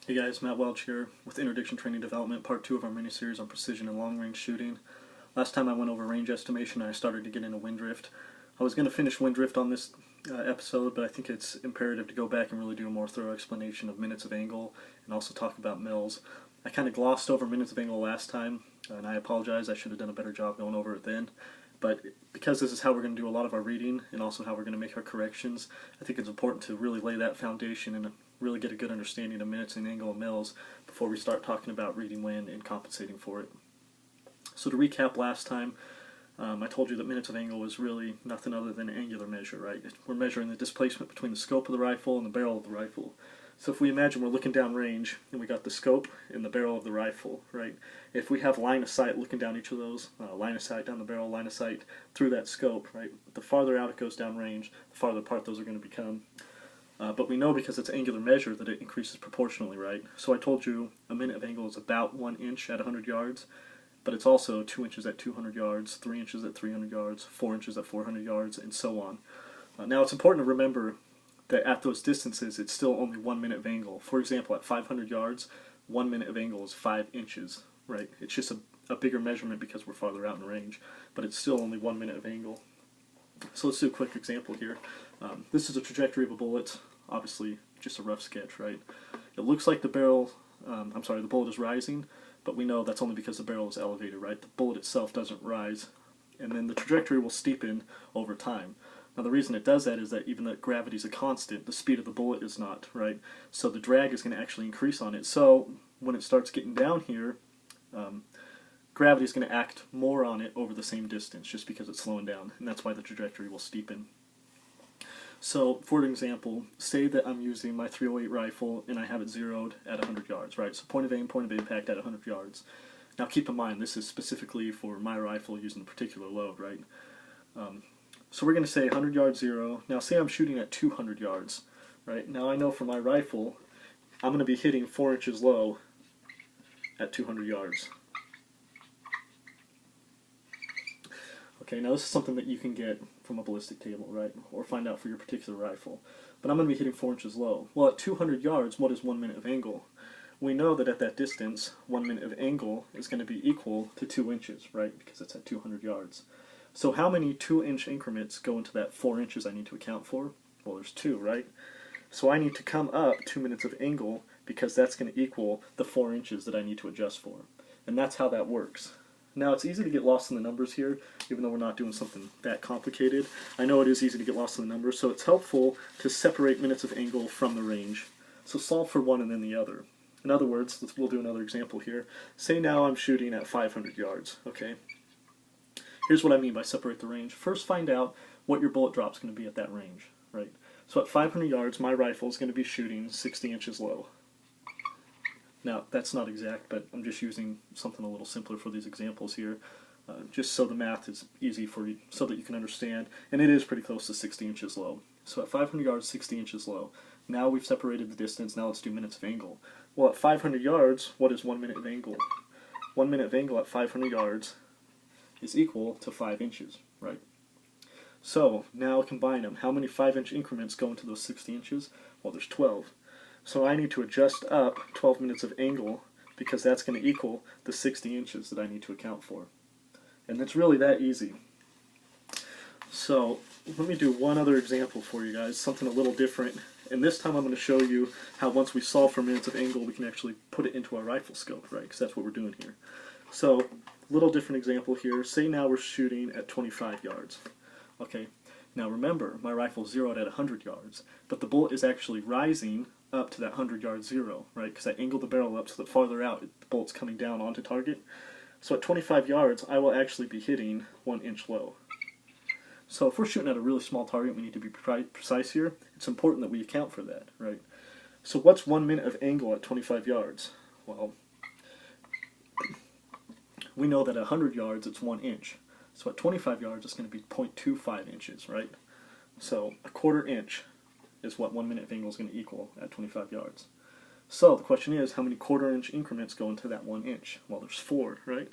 Hey guys, Matt Welch here with Interdiction Training Development, part 2 of our mini-series on precision and long-range shooting. Last time I went over range estimation and I started to get into wind drift. I was going to finish wind drift on this episode, but I think it's imperative to go back and really do a more thorough explanation of minutes of angle and also talk about mils. I kind of glossed over minutes of angle last time, and I apologize. I should have done a better job going over it then. But because this is how we're going to do a lot of our reading and also how we're going to make our corrections, I think it's important to really lay that foundation and really get a good understanding of minutes and angle of mils before we start talking about reading wind and compensating for it. So to recap last time, I told you that minutes of angle was really nothing other than an angular measure, right? We're measuring the displacement between the scope of the rifle and the barrel of the rifle. So if we imagine we're looking down range and we got the scope and the barrel of the rifle, right? If we have line of sight looking down each of those, line of sight down the barrel, line of sight through that scope, right? The farther out it goes down range, the farther apart those are going to become. But we know because it's an angular measure that it increases proportionally, right? So I told you a minute of angle is about 1 inch at 100 yards, but it's also 2 inches at 200 yards, 3 inches at 300 yards, 4 inches at 400 yards, and so on. Now it's important to remember that at those distances it's still only 1 minute of angle. For example, at 500 yards, 1 minute of angle is 5 inches, right? It's just a bigger measurement because we're farther out in range, but it's still only 1 minute of angle. So let's do a quick example here. This is a trajectory of a bullet, obviously just a rough sketch, right? It looks like the bullet is rising, but we know that's only because the barrel is elevated, right? The bullet itself doesn't rise, and then the trajectory will steepen over time. Now the reason it does that is that even though gravity is a constant, the speed of the bullet is not, right? So the drag is going to actually increase on it. So when it starts getting down here, gravity is going to act more on it over the same distance just because it's slowing down, and that's why the trajectory will steepen. So, for an example, say that I'm using my .308 rifle and I have it zeroed at 100 yards, right? So point of aim, point of impact at 100 yards. Now keep in mind, this is specifically for my rifle using a particular load, right? So we're going to say 100 yards zero. Now say I'm shooting at 200 yards, right? Now I know for my rifle, I'm going to be hitting 4 inches low at 200 yards. Okay, now this is something that you can get from a ballistic table, right? Or find out for your particular rifle. But I'm going to be hitting 4 inches low. Well, at 200 yards, what is 1 minute of angle? We know that at that distance, 1 minute of angle is going to be equal to 2 inches, right? Because it's at 200 yards. So how many 2-inch increments go into that 4 inches I need to account for? Well, there's 2, right? So I need to come up 2 minutes of angle because that's going to equal the 4 inches that I need to adjust for. And that's how that works. Now, it's easy to get lost in the numbers here, even though we're not doing something that complicated. I know it is easy to get lost in the numbers, so it's helpful to separate minutes of angle from the range. So solve for one and then the other. In other words, we'll do another example here. Say now I'm shooting at 500 yards, okay? Here's what I mean by separate the range. First, find out what your bullet drop is going to be at that range, right? So at 500 yards, my rifle is going to be shooting 60 inches low. Now, that's not exact, but I'm just using something a little simpler for these examples here, just so the math is easy for you, so that you can understand. And it is pretty close to 60 inches low. So at 500 yards, 60 inches low. Now we've separated the distance, now let's do minutes of angle. Well, at 500 yards, what is 1 minute of angle? 1 minute of angle at 500 yards is equal to 5 inches, right? So, now combine them. How many 5-inch increments go into those 60 inches? Well, there's 12. So I need to adjust up 12 minutes of angle because that's going to equal the 60 inches that I need to account for. And it's really that easy. So let me do one other example for you guys, something a little different. And this time I'm going to show you how once we solve for minutes of angle, we can actually put it into our rifle scope, right? Because that's what we're doing here. So, a little different example here. Say now we're shooting at 25 yards. Okay, now remember, my rifle's zeroed at 100 yards, but the bullet is actually rising up to that 100-yard zero, right? Because I angled the barrel up so that farther out, the bullet's coming down onto target. So at 25 yards, I will actually be hitting 1 inch low. So if we're shooting at a really small target, we need to be precise here. It's important that we account for that, right? So what's 1 minute of angle at 25 yards? Well, we know that at 100 yards, it's 1 inch. So at 25 yards, it's going to be 0.25 inches, right? So a 1/4 inch is what 1 minute of angle is going to equal at 25 yards. So the question is, how many 1/4 inch increments go into that 1 inch? Well, there's 4, right?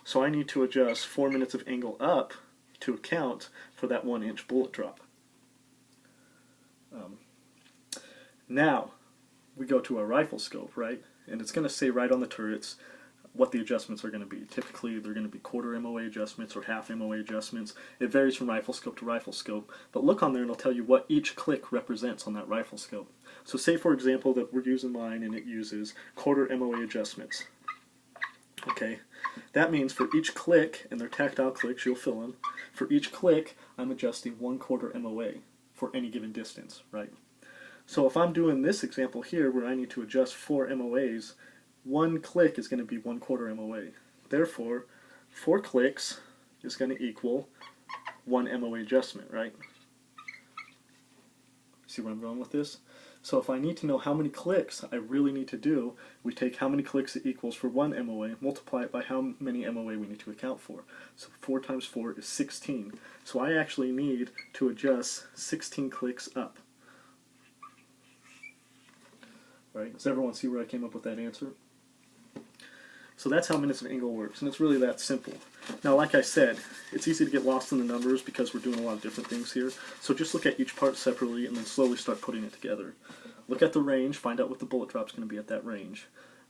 So I need to adjust 4 minutes of angle up to account for that 1 inch bullet drop. Now, we go to a rifle scope, right? And it's going to say right on the turrets what the adjustments are going to be. Typically, they're going to be quarter MOA adjustments or half MOA adjustments. It varies from rifle scope to rifle scope. But look on there and it'll tell you what each click represents on that rifle scope. So say, for example, that we're using mine and it uses quarter MOA adjustments. Okay, that means for each click, and they're tactile clicks, you'll fill them, for each click, I'm adjusting 1/4 MOA for any given distance, right? So if I'm doing this example here where I need to adjust 4 MOAs, one click is going to be 1/4 MOA. Therefore, 4 clicks is going to equal 1 MOA adjustment, right? See where I'm going with this? So if I need to know how many clicks I really need to do, we take how many clicks it equals for 1 MOA, multiply it by how many MOA we need to account for. So 4 times 4 is 16. So I actually need to adjust 16 clicks up. Right? Does everyone see where I came up with that answer? So that's how minutes of angle works, and it's really that simple. Now, like I said, it's easy to get lost in the numbers because we're doing a lot of different things here. So just look at each part separately and then slowly start putting it together. Look at the range, find out what the bullet drop is going to be at that range.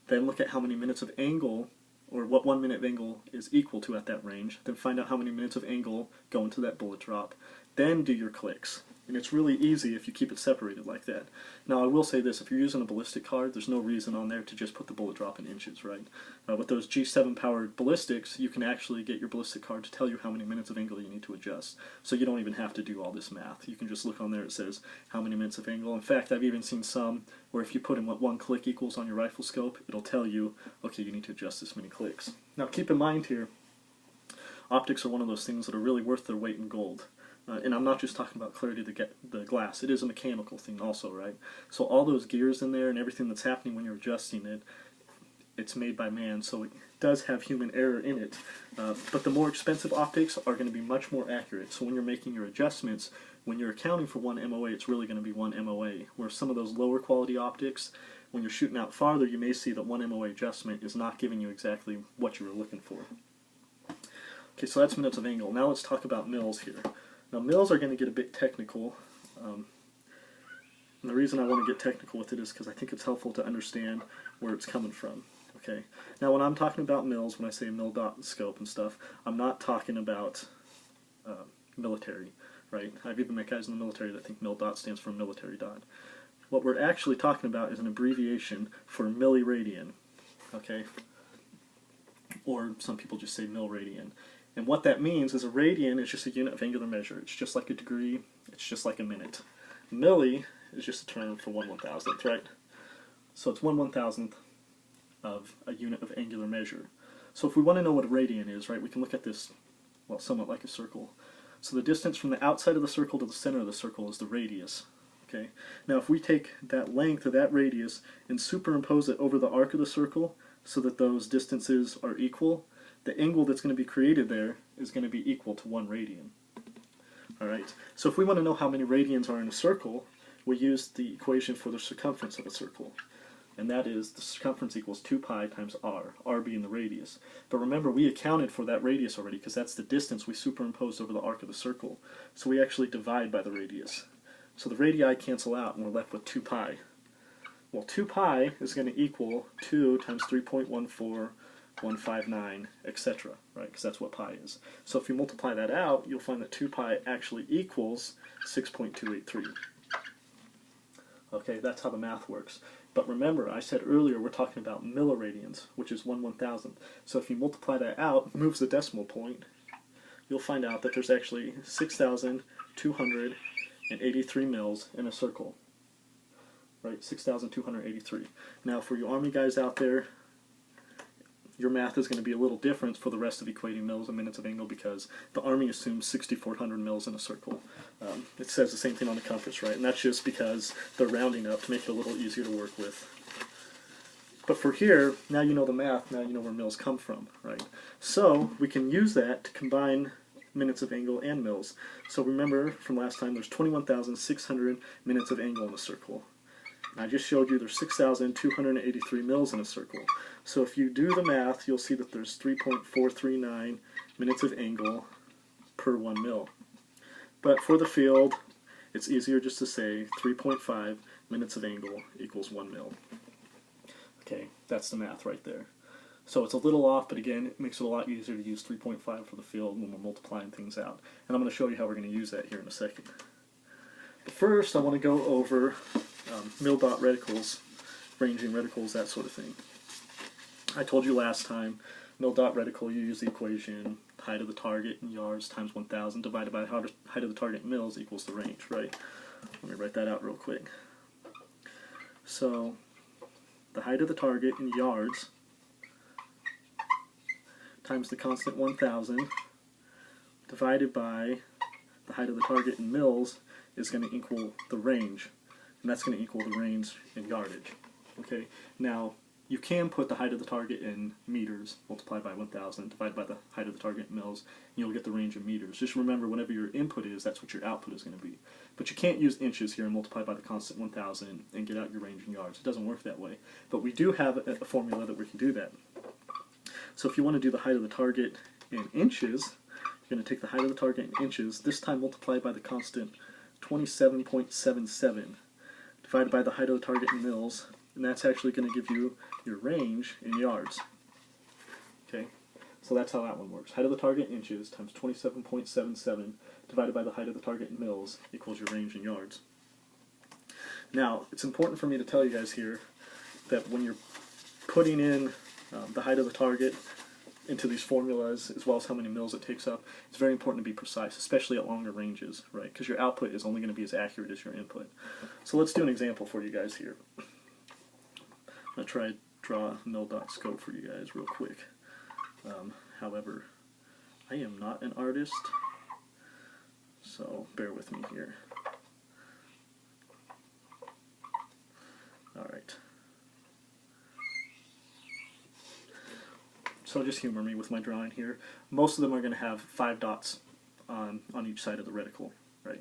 Then look at how many minutes of angle, or what 1 minute of angle is equal to at that range. Then find out how many minutes of angle go into that bullet drop. Then do your clicks. And it's really easy if you keep it separated like that. Now, I will say this, if you're using a ballistic card, there's no reason on there to just put the bullet drop in inches, right? With those G7 powered ballistics, you can actually get your ballistic card to tell you how many minutes of angle you need to adjust. So you don't even have to do all this math. You can just look on there, it says how many minutes of angle. In fact, I've even seen some where if you put in what 1 click equals on your rifle scope, it'll tell you, okay, you need to adjust this many clicks. Now, keep in mind here, optics are one of those things that are really worth their weight in gold. And I'm not just talking about clarity of the glass. It is a mechanical thing also, right? So all those gears in there and everything that's happening when you're adjusting it, it's made by man, so it does have human error in it. But the more expensive optics are going to be much more accurate. So when you're making your adjustments, when you're accounting for 1 MOA, it's really going to be 1 MOA. Where some of those lower quality optics, when you're shooting out farther, you may see that 1 MOA adjustment is not giving you exactly what you were looking for. Okay, so that's minutes of angle. Now let's talk about mils here. Now, mils are going to get a bit technical, and the reason I want to get technical with it is because I think it's helpful to understand where it's coming from. Okay. Now, when I'm talking about mils, when I say mil dot scope and stuff, I'm not talking about military, right? I've even met guys in the military that think mil dot stands for military dot. What we're actually talking about is an abbreviation for milliradian, okay? Or some people just say milliradian. And what that means is a radian is just a unit of angular measure. It's just like a degree. It's just like a minute. Milli is just a term for 1/1000th, right? So it's 1/1000th of a unit of angular measure. So if we want to know what a radian is, right, we can look at this, well, somewhat like a circle. So the distance from the outside of the circle to the center of the circle is the radius. Okay. Now if we take that length of that radius and superimpose it over the arc of the circle so that those distances are equal, the angle that's going to be created there is going to be equal to 1 radian. Alright, so if we want to know how many radians are in a circle, we use the equation for the circumference of a circle. And that is the circumference equals 2 pi times r being the radius. But remember, we accounted for that radius already because that's the distance we superimposed over the arc of the circle. So we actually divide by the radius. So the radii cancel out and we're left with 2 pi. Well, 2 pi is going to equal 2 times 3.14159, etc., right? Because that's what pi is. So if you multiply that out, you'll find that 2 pi actually equals 6.283. Okay, that's how the math works. But remember, I said earlier we're talking about milliradians, which is 1/1000th. So if you multiply that out, moves the decimal point, you'll find out that there's actually 6,283 mils in a circle. Right, 6,283. Now for you Army guys out there, your math is going to be a little different for the rest of equating mils and minutes of angle because the Army assumes 6,400 mils in a circle. It says the same thing on the compass, right? And that's just because they're rounding up to make it a little easier to work with. But for here, now you know the math, now you know where mils come from, right? So we can use that to combine minutes of angle and mils. So remember from last time, there's 21,600 minutes of angle in a circle. I just showed you there's 6,283 mils in a circle. So if you do the math, you'll see that there's 3.439 minutes of angle per 1 mil. But for the field, it's easier just to say 3.5 minutes of angle equals 1 mil. Okay, that's the math right there. So it's a little off, but again, it makes it a lot easier to use 3.5 for the field when we're multiplying things out. And I'm going to show you how we're going to use that here in a second. But first, I want to go over mil dot reticles, ranging reticles, that sort of thing. I told you last time, mil dot reticle, you use the equation height of the target in yards times 1,000 divided by height of the target in mils equals the range, right? Let me write that out real quick. So the height of the target in yards times the constant 1,000 divided by the height of the target in mils is going to equal the range, and that's going to equal the range in yardage. Okay, now you can put the height of the target in meters multiplied by 1,000 divided by the height of the target in mils, and you'll get the range in meters. Just remember, whatever your input is, that's what your output is going to be. But you can't use inches here and multiply by the constant 1,000 and get out your range in yards. It doesn't work that way. But we do have a formula that we can do that. So if you want to do the height of the target in inches, you're going to take the height of the target in inches, this time multiplied by the constant 27.77 divided by the height of the target in mils, and that's actually going to give you your range in yards. Okay, so that's how that one works. Height of the target in inches times 27.77 divided by the height of the target in mils equals your range in yards. Now, it's important for me to tell you guys here that when you're putting in the height of the target into these formulas, as well as how many mils it takes up, it's very important to be precise, especially at longer ranges, right? Because your output is only going to be as accurate as your input. So let's do an example for you guys here. I'm going to try to draw a mil dot scope for you guys real quick. However, I am not an artist, so bear with me here. Alright. So just humor me with my drawing here. Most of them are going to have 5 dots on each side of the reticle, right?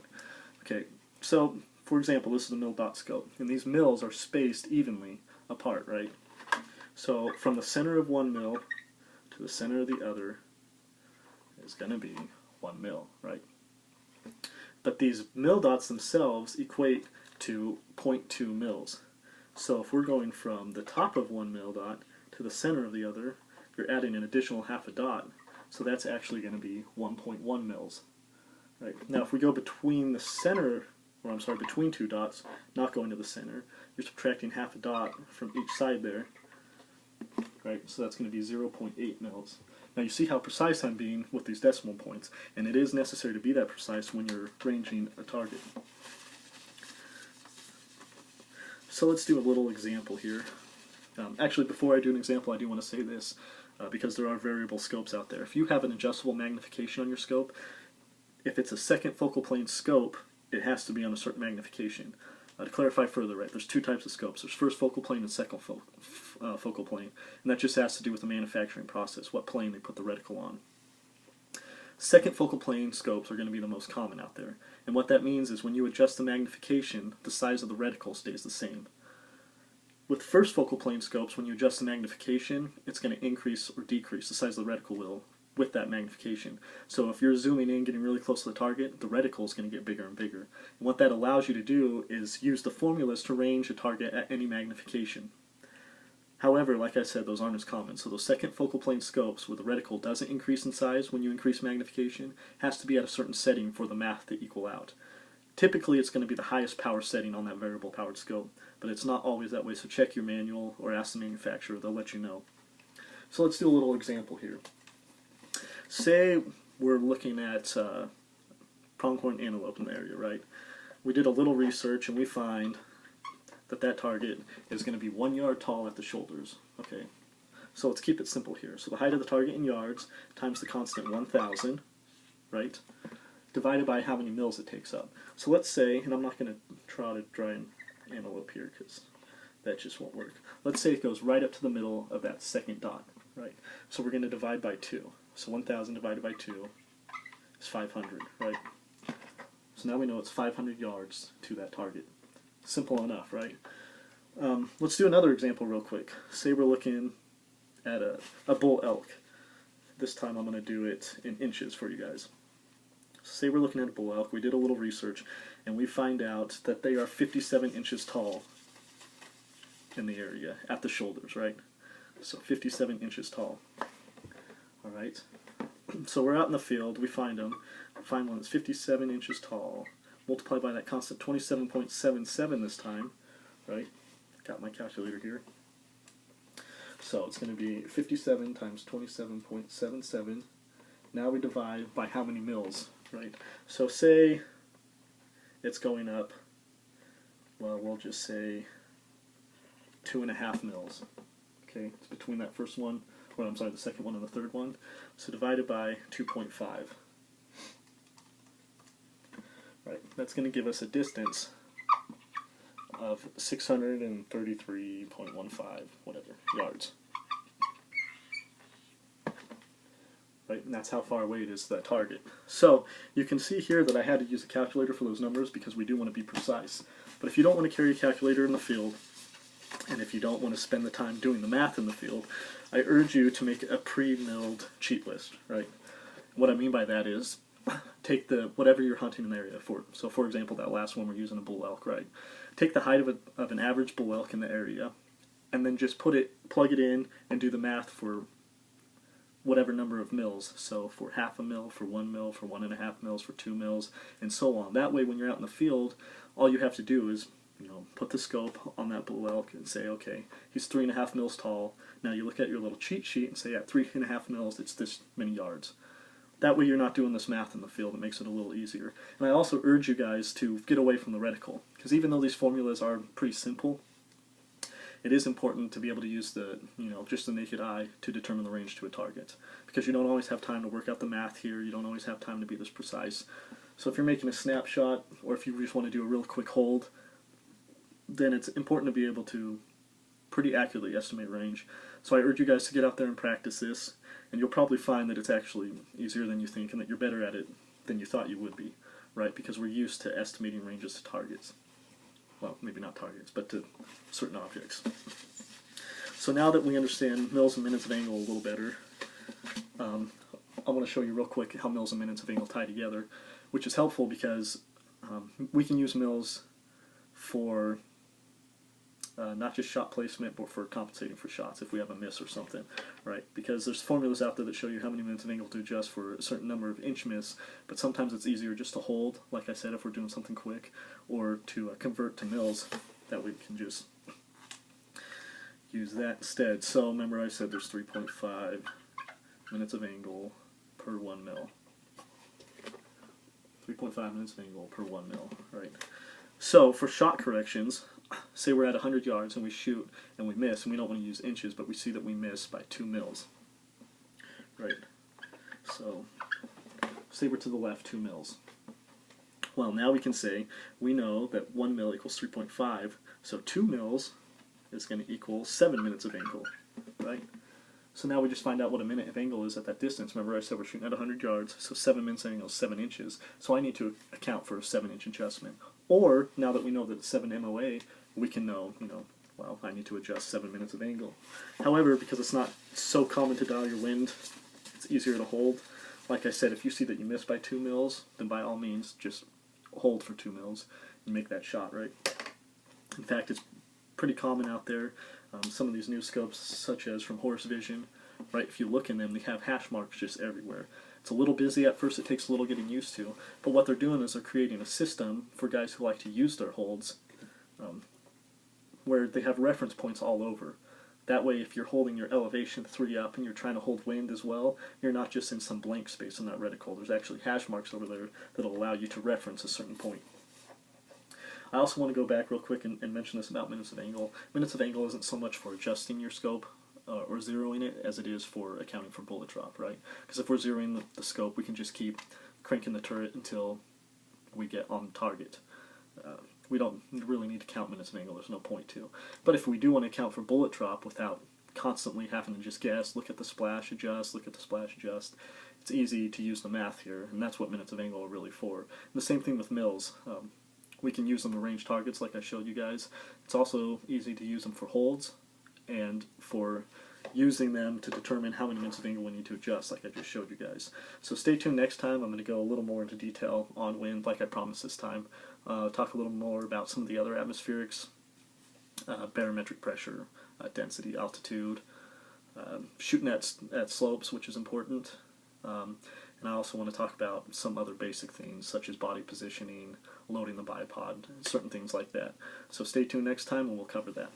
Okay, so for example, this is a mil dot scope, and these mils are spaced evenly apart, right? So from the center of 1 mil to the center of the other is going to be 1 mil, right? But these mil dots themselves equate to 0.2 mils. So if we're going from the top of 1 mil dot to the center of the other, you're adding an additional half a dot, so that's actually going to be 1.1 mils. Right? Now if we go between the center, or I'm sorry, between 2 dots, not going to the center, you're subtracting half a dot from each side there, right? So that's going to be 0.8 mils. Now you see how precise I'm being with these decimal points, and it is necessary to be that precise when you're ranging a target. So let's do a little example here. Actually, before I do an example, I do want to say this, because there are variable scopes out there. If you have an adjustable magnification on your scope, if it's a second focal plane scope, it has to be on a certain magnification. To clarify further, right, there's 2 types of scopes. There's first focal plane and second focal plane, and that just has to do with the manufacturing process, what plane they put the reticle on. Second focal plane scopes are going to be the most common out there, and what that means is when you adjust the magnification, the size of the reticle stays the same. With first focal plane scopes, when you adjust the magnification, it's going to increase or decrease, the size of the reticle will, with that magnification. So if you're zooming in, getting really close to the target, the reticle is going to get bigger and bigger. And what that allows you to do is use the formulas to range a target at any magnification. However, like I said, those aren't as common. So those second focal plane scopes where the reticle doesn't increase in size when you increase magnification has to be at a certain setting for the math to equal out. Typically, it's going to be the highest power setting on that variable powered scope, but it's not always that way, so check your manual or ask the manufacturer, they'll let you know. So let's do a little example here. Say we're looking at pronghorn antelope in the area, right? We did a little research and we find that that target is going to be 1 yard tall at the shoulders, okay? So let's keep it simple here. So the height of the target in yards times the constant 1,000, right? Divided by how many mils it takes up. So let's say, and I'm not going to try to draw an antelope here because that just won't work. Let's say it goes right up to the middle of that second dot, right? So we're going to divide by 2. So 1,000 divided by 2 is 500, right? So now we know it's 500 yards to that target. Simple enough, right? Let's do another example real quick. Say we're looking at a bull elk. This time I'm going to do it in inches for you guys. Say we're looking at a bull elk, we did a little research, and we find out that they are 57 inches tall in the area, at the shoulders, right? So 57 inches tall. Alright, so we're out in the field, we find them, find one that's 57 inches tall, multiply by that constant 27.77 this time, right? Got my calculator here. So it's going to be 57 times 27.77. Now we divide by how many mils, right? So say it's going up, well, we'll just say 2.5 mils. Okay, it's between that first one, or I'm sorry, the second one and the third one. So divided by 2.5. Right, that's going to give us a distance of 633.15, whatever, yards. Right, and that's how far away it is to that target. So you can see here that I had to use a calculator for those numbers because we do want to be precise. But if you don't want to carry a calculator in the field, and if you don't want to spend the time doing the math in the field, I urge you to make a pre-milled cheat list, right? What I mean by that is, take whatever you're hunting in the area for. So for example, that last one we're using a bull elk, right? Take the height of an average bull elk in the area, and then just plug it in and do the math for whatever number of mils. So for half a mil, for 1 mil, for 1.5 mils, for 2 mils, and so on. That way when you're out in the field, all you have to do is, put the scope on that bull elk and say, okay, he's 3.5 mils tall. Now you look at your little cheat sheet and say, at 3.5 mils, it's this many yards. That way you're not doing this math in the field. It makes it a little easier. And I also urge you guys to get away from the reticle, because even though these formulas are pretty simple, it is important to be able to use just the naked eye to determine the range to a target, because you don't always have time to work out the math here. You don't always have time to be this precise. So if you're making a snapshot, or if you just want to do a real quick hold, then it's important to be able to pretty accurately estimate range. So I urge you guys to get out there and practice this, and you'll probably find that it's actually easier than you think, and that you're better at it than you thought you would be, right? Because we're used to estimating ranges to targets. Well, maybe not targets, but to certain objects. So now that we understand mils and minutes of angle a little better, I want to show you real quick how mils and minutes of angle tie together, which is helpful because we can use mils for not just shot placement, but for compensating for shots if we have a miss or something, right? Because there's formulas out there that show you how many minutes of angle to adjust for a certain number of inch miss, but sometimes it's easier just to hold, like I said, if we're doing something quick, or to convert to mils. That we can just use that instead. So remember I said there's 3.5 minutes of angle per 1 mil. 3.5 minutes of angle per 1 mil, right? So for shot corrections, say we're at 100 yards and we shoot and we miss, and we don't want to use inches, but we see that we miss by 2 mils. Right. So say we're to the left 2 mils. Well, now we can say we know that 1 mil equals 3.5, so 2 mils is going to equal 7 minutes of angle, right? So now we just find out what a minute of angle is at that distance. Remember I said we're shooting at 100 yards, so 7 minutes of angle is 7 inches. So I need to account for a 7-inch adjustment. Or, now that we know that it's 7 MOA, we can know, well, I need to adjust 7 minutes of angle. However, because it's not so common to dial your wind, it's easier to hold. Like I said, if you see that you miss by 2 mils, then by all means, just hold for 2 mils and make that shot, right? In fact, it's pretty common out there. Some of these new scopes, such as from Horse Vision, right, if you look in them, they have hash marks just everywhere. It's a little busy at first, it takes a little getting used to, but what they're doing is they're creating a system for guys who like to use their holds, where they have reference points all over. That way, if you're holding your elevation 3 up and you're trying to hold wind as well, you're not just in some blank space in that reticle. There's actually hash marks over there that'll allow you to reference a certain point. I also want to go back real quick and mention this about minutes of angle. Minutes of angle isn't so much for adjusting your scope or zeroing it as it is for accounting for bullet drop, right? Because if we're zeroing the scope, we can just keep cranking the turret until we get on target. We don't really need to count minutes of angle, there's no point to. But if we do want to account for bullet drop without constantly having to just guess, look at the splash, adjust, look at the splash, adjust, it's easy to use the math here, and that's what minutes of angle are really for. And the same thing with mils. We can use them to range targets like I showed you guys. It's also easy to use them for holds and for using them to determine how many minutes of angle we need to adjust like I just showed you guys. So stay tuned next time. I'm going to go a little more into detail on wind like I promised this time. talk a little more about some of the other atmospherics, barometric pressure, density, altitude, shooting at slopes, which is important. And I also want to talk about some other basic things, such as body positioning, loading the bipod, certain things like that. So stay tuned next time and we'll cover that.